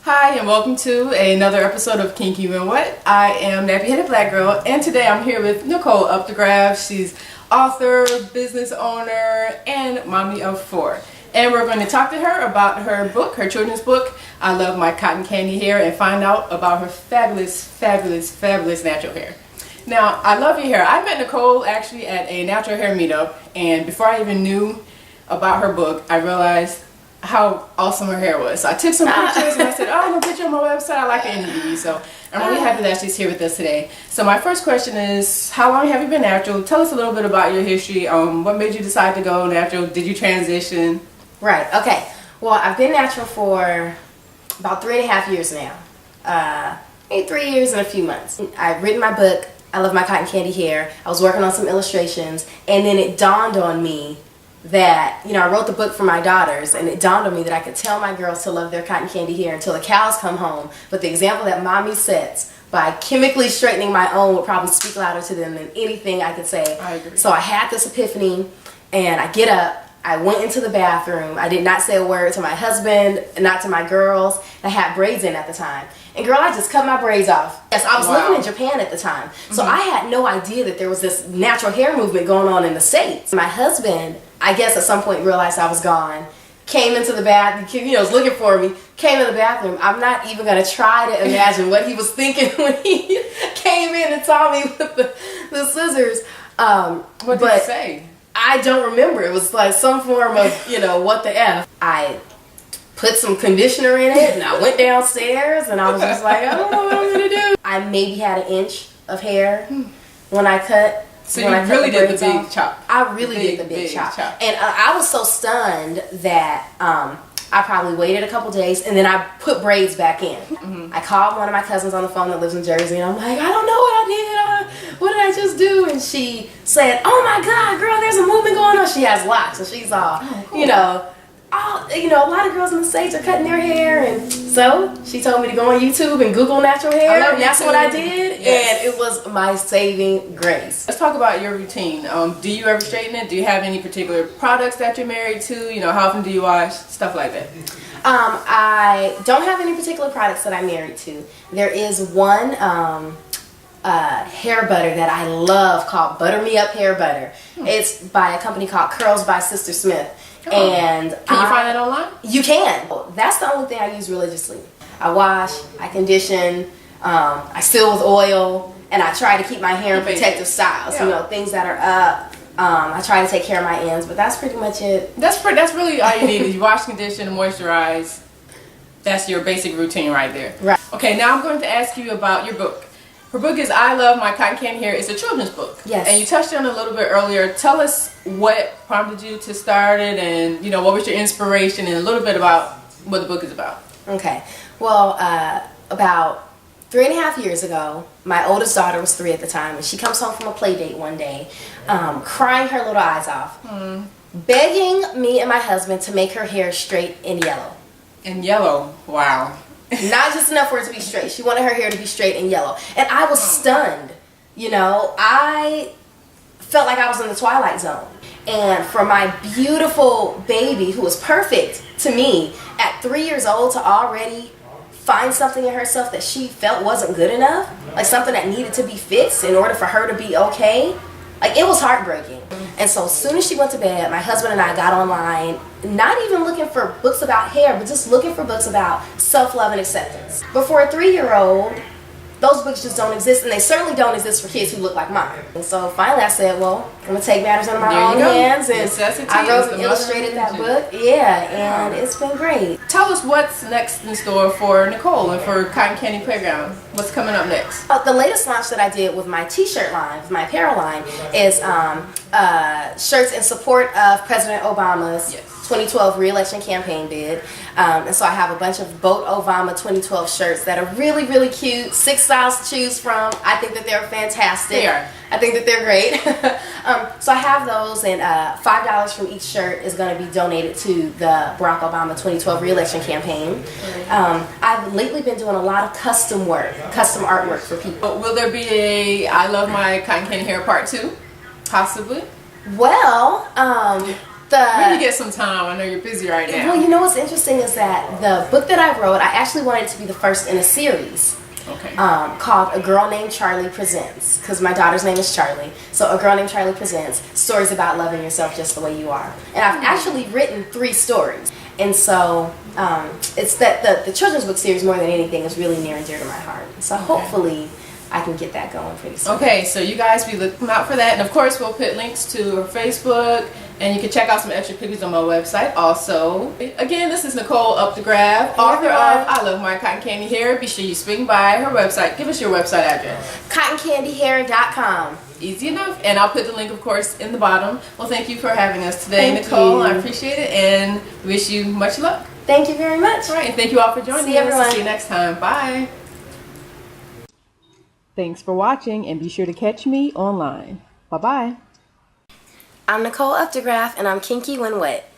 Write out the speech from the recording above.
Hi and welcome to another episode of Kinky and What. I am Nappy Headed Black Girl and today I'm here with Nicole Updegraff. She's author, business owner, and mommy of 4. And we're going to talk to her about her book, her children's book, I Love My Cotton Candy Hair, and find out about her fabulous, fabulous, fabulous natural hair. Now, I love your hair. I met Nicole actually at a natural hair meetup, and before I even knew about her book, I realized how awesome her hair was. So I took some pictures and I said, oh, I'm going to put you on my website. I like any of these. So I'm really happy that she's here with us today. So my first question is, how long have you been natural? Tell us a little bit about your history. What made you decide to go natural? Did you transition? Right, okay. Well, I've been natural for about 3.5 years now. Maybe 3 years and a few months. I've written my book, I Love My Cotton Candy Hair. I was working on some illustrations, and then it dawned on me that, I wrote the book for my daughters, and it dawned on me that I could tell my girls to love their cotton candy hair until the cows come home. But the example that mommy sets by chemically straightening my own would probably speak louder to them than anything I could say. I agree. So I had this epiphany, and I get up. I went into the bathroom. I did not say a word to my husband, not to my girls. I had braids in at the time. And girl, I just cut my braids off. Yes, I was living in Japan at the time. So I had no idea that there was this natural hair movement going on in the States. My husband, I guess at some point realized I was gone. Came into the bathroom, was looking for me. Came in the bathroom. I'm not even going to try to imagine what he was thinking when he came in and saw me with the scissors. What did he say? I don't remember. It was like some form of, what the F. I put some conditioner in it and I went downstairs and I was just like, I don't know what I'm going to do. I maybe had an inch of hair when I cut. So you really did the big chop. I really did the big chop. And I was so stunned that I probably waited a couple days and then I put braids back in. I called one of my cousins on the phone that lives in Jersey and I'm like, I don't know what I did. What did I just do? And she said, oh my God, girl, there's a movement going on. She has locks and she's all, cool. A lot of girls in the States are cutting their hair, and so she told me to go on YouTube and Google natural hair, and that's what I did, and it was my saving grace. Let's talk about your routine. Do you ever straighten it? Do you have any particular products that you're married to? How often do you wash? Stuff like that. I don't have any particular products that I'm married to. There is one hair butter that I love called Butter Me Up Hair Butter. It's by a company called Curls by Sister Smith. And can you find that online? You can. That's the only thing I use religiously. I wash, I condition, I seal with oil, and I try to keep my hair in protective styles. Things that are up. I try to take care of my ends, but that's pretty much it. That's really all you need is you wash, condition, and moisturize. That's your basic routine right there. Right. Okay, now I'm going to ask you about your book. Her book is I Love My Cotton Candy Hair. It's a children's book. Yes. And you touched on it a little bit earlier. Tell us what prompted you to start it and, what was your inspiration and a little bit about what the book is about. Okay. Well, about 3.5 years ago, my oldest daughter was 3 at the time, and she comes home from a play date one day, crying her little eyes off, begging me and my husband to make her hair straight and yellow. And yellow? Wow. Not just enough for it to be straight. She wanted her hair to be straight and yellow. And I was stunned. I felt like I was in the Twilight Zone. And for my beautiful baby, who was perfect to me, at 3 years old to already find something in herself that she felt wasn't good enough, like something that needed to be fixed in order for her to be okay, it was heartbreaking. And so as soon as she went to bed, my husband and I got online, not even looking for books about hair, but just looking for books about self-love and acceptance. But for a 3-year-old, those books just don't exist, and they certainly don't exist for kids who look like mine. And so finally I said, well, I'm going to take matters into my own hands, and I wrote and illustrated that book. Yeah, and it's been great. Tell us what's next in store for Nicole and for Cotton Candy Playground. What's coming up next? The latest launch that I did with my t-shirt line, with my apparel line, is shirts in support of President Obama's 2012 re-election campaign bid. And so I have a bunch of Vote Obama 2012 shirts that are really, really cute. 6 styles to choose from. I think that they're fantastic. They are. I think that they're great. So I have those, and $5 from each shirt is going to be donated to the Barack Obama 2012 re-election campaign. I've lately been doing a lot of custom artwork for people. Will there be a I Love My Cotton Candy Hair Part 2? Possibly. Well, When you get some time, I know you're busy right now. Well, you know what's interesting is that the book that I wrote, I actually wanted it to be the first in a series. Okay. Called A Girl Named Charlie Presents, because my daughter's name is Charlie. So A Girl Named Charlie Presents, stories about loving yourself just the way you are. And I've actually written 3 stories. And so it's that the children's book series, more than anything, is really near and dear to my heart. So hopefully I can get that going pretty soon. Okay, so you guys be looking out for that. And of course, we'll put links to her Facebook, and you can check out some extra pictures on my website also. Again, this is Nicole Updegraff, author of I Love My Cotton Candy Hair. Be sure you swing by her website. Give us your website address. CottonCandyHair.com. Easy enough. And I'll put the link, of course, in the bottom. Well, thank you for having us today, Thank Nicole. you. I appreciate it and wish you much luck. Thank you very much. All right, and thank you all for joining See us. everyone. See you next time. Bye. Thanks for watching, and be sure to catch me online. Bye-bye. I'm Nicole Updegraff, and I'm kinky when wet.